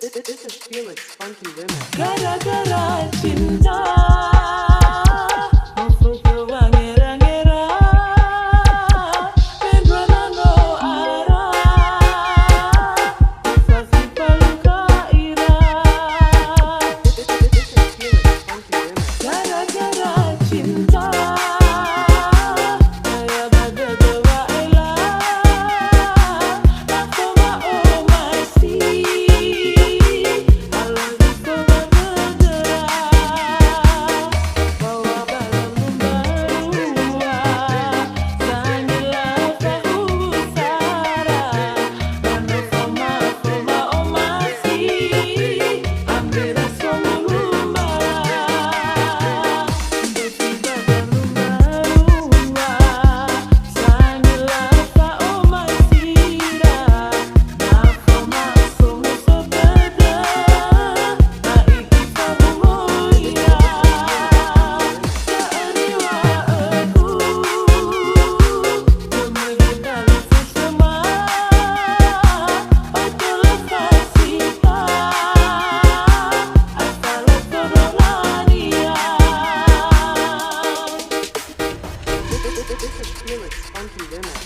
This is Felix Funky Remix. Gara-gara cinta Mafuku wangira-ngira Pedranano ara Sasi paluka ira This is Felix Funky Remix. Gara-gara cinta Kaya bada dewa ela Aku mau masih Alam bisa bergerak Bawa barang membawa Sangilah tak usara Mano foma o masih Ambil rasa lumba Tiba-tiba berumah-rumah Sangilah tak o masih Na foma sumu sepeda Naikisa memulia Keariwa aku Memegang sesama Otolah kasihta Asal keberanian This is Felix Funky Remix.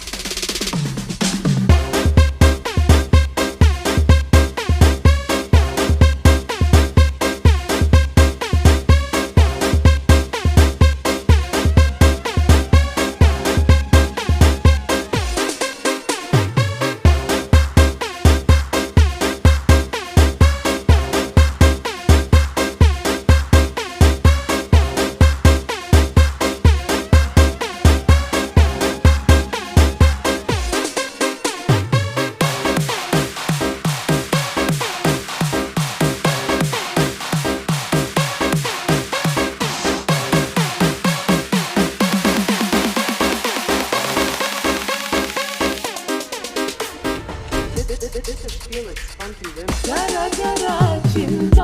This is Felix Funky Remix. Gara-gara cinta